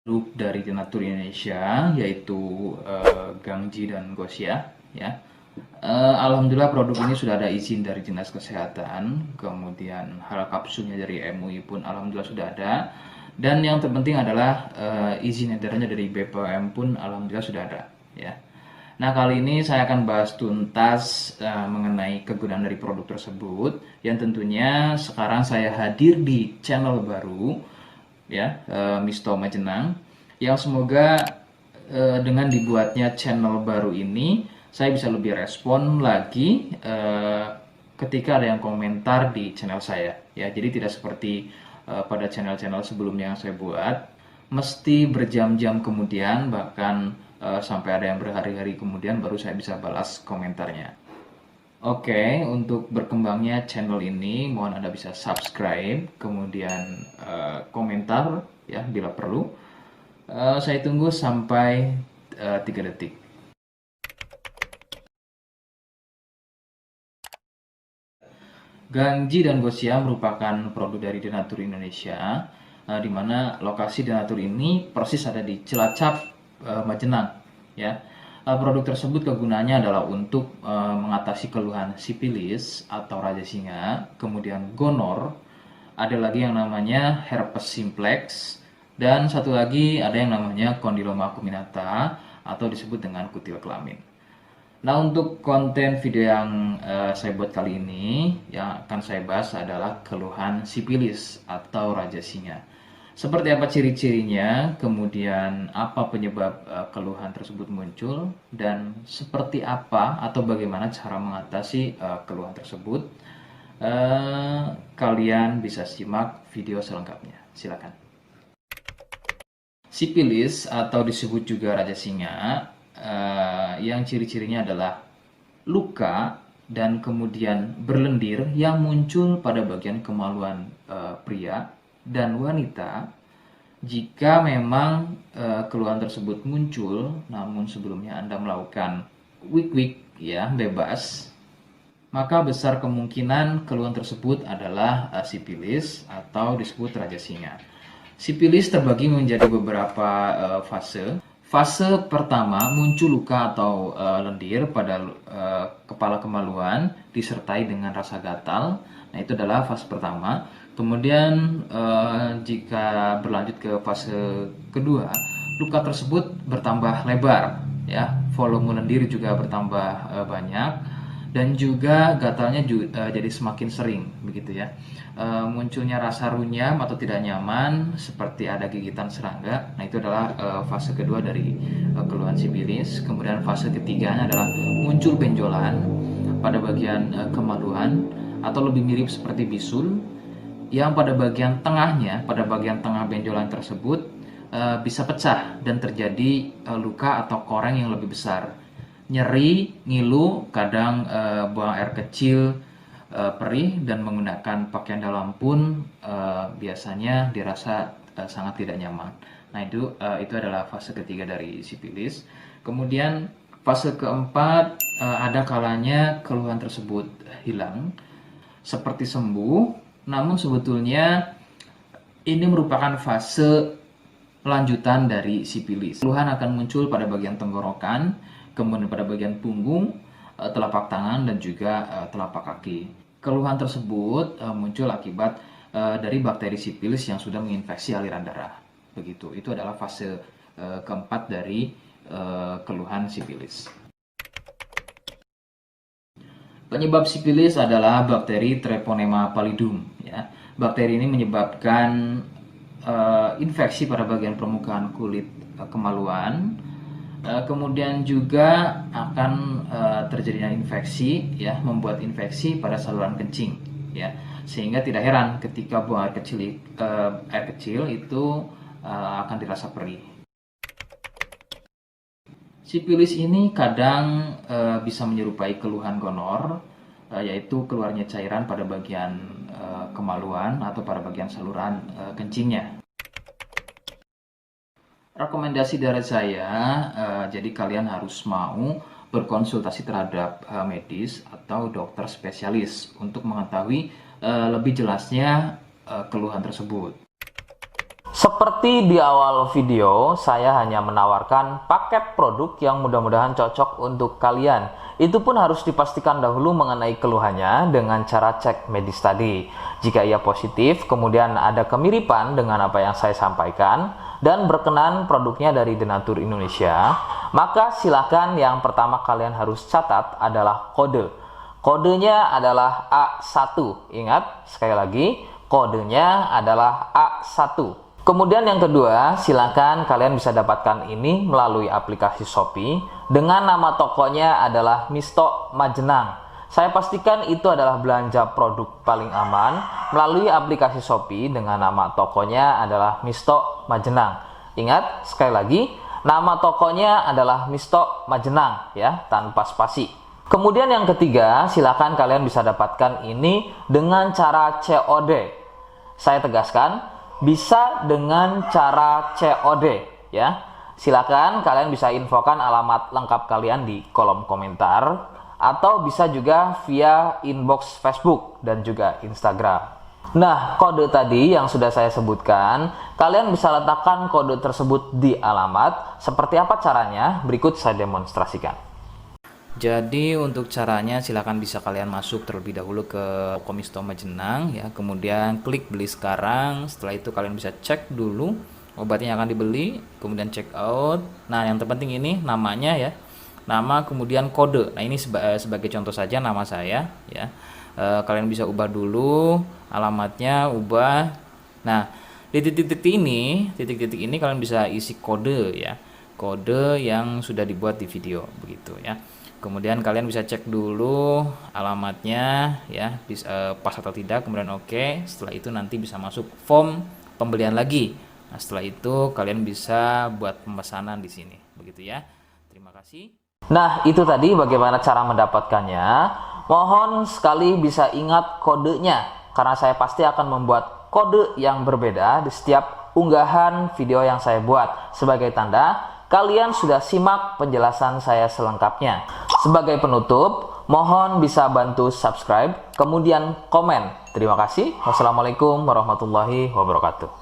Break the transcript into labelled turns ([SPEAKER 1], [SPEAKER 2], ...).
[SPEAKER 1] Grup dari Denatur Indonesia, yaitu Gangji dan Gosia, ya. Alhamdulillah produk ini sudah ada izin dari Dinas Kesehatan, kemudian hal kapsulnya dari MUI pun alhamdulillah sudah ada, dan yang terpenting adalah izin edarnya dari BPOM pun alhamdulillah sudah ada, ya. Nah, kali ini saya akan bahas tuntas mengenai kegunaan dari produk tersebut, yang tentunya sekarang saya hadir di channel baru, ya, Misto Majenang, yang semoga dengan dibuatnya channel baru ini saya bisa lebih respon lagi ketika ada yang komentar di channel saya, ya. Jadi tidak seperti pada channel-channel sebelumnya yang saya buat mesti berjam-jam kemudian, bahkan sampai ada yang berhari-hari kemudian baru saya bisa balas komentarnya. Oke, untuk berkembangnya channel ini mohon Anda bisa subscribe, kemudian komentar ya bila perlu. Saya tunggu sampai 3 detik. Gangji dan Gosia merupakan produk dari Denatur Indonesia, di mana lokasi Denatur ini persis ada di Cilacap, Majenang, ya. Produk tersebut kegunaannya adalah untuk mengatasi keluhan sipilis atau raja singa, kemudian gonor, ada lagi yang namanya herpes simplex, dan satu lagi ada yang namanya kondiloma acuminata atau disebut dengan kutil kelamin. Nah, untuk konten video yang saya buat kali ini, yang akan saya bahas adalah keluhan sipilis atau raja singa. Seperti apa ciri-cirinya, kemudian apa penyebab keluhan tersebut muncul, dan seperti apa atau bagaimana cara mengatasi keluhan tersebut. Kalian bisa simak video selengkapnya. Silakan. Sipilis atau disebut juga raja singa, yang ciri-cirinya adalah luka dan kemudian berlendir yang muncul pada bagian kemaluan pria dan wanita jika memang keluhan tersebut muncul namun sebelumnya Anda melakukan wik-wik, ya, bebas, maka besar kemungkinan keluhan tersebut adalah sipilis atau disebut raja singa. Sipilis terbagi menjadi beberapa fase. Fase pertama muncul luka atau lendir pada kepala kemaluan disertai dengan rasa gatal. Nah, itu adalah fase pertama. Kemudian jika berlanjut ke fase kedua, luka tersebut bertambah lebar, ya. Volume lendir juga bertambah banyak, dan juga gatalnya jadi semakin sering, begitu ya. Munculnya rasa runyam atau tidak nyaman seperti ada gigitan serangga. Nah, itu adalah fase kedua dari keluhan sipilis. Kemudian fase ketiganya adalah muncul benjolan pada bagian kemaluan atau lebih mirip seperti bisul, yang pada bagian tengahnya, pada bagian tengah benjolan tersebut bisa pecah dan terjadi luka atau koreng yang lebih besar. Nyeri, ngilu, kadang buang air kecil, perih, dan menggunakan pakaian dalam pun biasanya dirasa sangat tidak nyaman. Nah, itu adalah fase ketiga dari sipilis. Kemudian fase keempat, ada kalanya keluhan tersebut hilang seperti sembuh, namun sebetulnya ini merupakan fase lanjutan dari sipilis. Keluhan akan muncul pada bagian tenggorokan, kemudian pada bagian punggung, telapak tangan, dan juga telapak kaki. Keluhan tersebut muncul akibat dari bakteri sipilis yang sudah menginfeksi aliran darah. Begitu. Itu adalah fase keempat dari keluhan sipilis. Penyebab sipilis adalah bakteri Treponema pallidum, ya. Bakteri ini menyebabkan infeksi pada bagian permukaan kulit kemaluan. Kemudian juga akan terjadinya infeksi, ya, membuat infeksi pada saluran kencing, ya, sehingga tidak heran ketika buang air kecil itu akan dirasa perih. Sipilis ini kadang bisa menyerupai keluhan gonor, yaitu keluarnya cairan pada bagian kemaluan atau pada bagian saluran kencingnya. Rekomendasi dari saya, jadi kalian harus mau berkonsultasi terhadap medis atau dokter spesialis untuk mengetahui lebih jelasnya keluhan tersebut.
[SPEAKER 2] Seperti di awal video, saya hanya menawarkan paket produk yang mudah-mudahan cocok untuk kalian. Itu pun harus dipastikan dahulu mengenai keluhannya dengan cara cek medis tadi. Jika ia positif, kemudian ada kemiripan dengan apa yang saya sampaikan, dan berkenan produknya dari Denatur Indonesia, maka silakan yang pertama kalian harus catat adalah kode. Kodenya adalah A1. Ingat, sekali lagi, kodenya adalah A1. Kemudian yang kedua, silakan kalian bisa dapatkan ini melalui aplikasi Shopee dengan nama tokonya adalah Misto Majenang. Saya pastikan itu adalah belanja produk paling aman melalui aplikasi Shopee dengan nama tokonya adalah Misto Majenang. Ingat, sekali lagi, nama tokonya adalah Misto Majenang ya, tanpa spasi. Kemudian yang ketiga, silakan kalian bisa dapatkan ini dengan cara COD. Saya tegaskan, bisa dengan cara COD ya. Silakan kalian bisa infokan alamat lengkap kalian di kolom komentar atau bisa juga via inbox Facebook dan juga Instagram. Nah, kode tadi yang sudah saya sebutkan, kalian bisa letakkan kode tersebut di alamat. Seperti apa caranya? Berikut saya demonstrasikan.
[SPEAKER 1] Jadi untuk caranya silakan bisa kalian masuk terlebih dahulu ke toko Misto Majenang ya, kemudian klik beli sekarang. Setelah itu kalian bisa cek dulu obatnya yang akan dibeli, kemudian check out. Nah, yang terpenting ini namanya ya. Nama kemudian kode. Nah, ini sebagai contoh saja nama saya ya. Kalian bisa ubah dulu alamatnya, ubah. Nah, di titik-titik ini kalian bisa isi kode ya. Kode yang sudah dibuat di video begitu ya. Kemudian kalian bisa cek dulu alamatnya ya, pas atau tidak, kemudian oke. Setelah itu nanti bisa masuk form pembelian lagi. Nah, setelah itu kalian bisa buat pemesanan di sini. Begitu ya. Terima kasih.
[SPEAKER 2] Nah, itu tadi bagaimana cara mendapatkannya. Mohon sekali bisa ingat kodenya, karena saya pasti akan membuat kode yang berbeda di setiap unggahan video yang saya buat. Sebagai tanda, kalian sudah simak penjelasan saya selengkapnya. Sebagai penutup, mohon bisa bantu subscribe, kemudian komen. Terima kasih. Wassalamualaikum warahmatullahi wabarakatuh.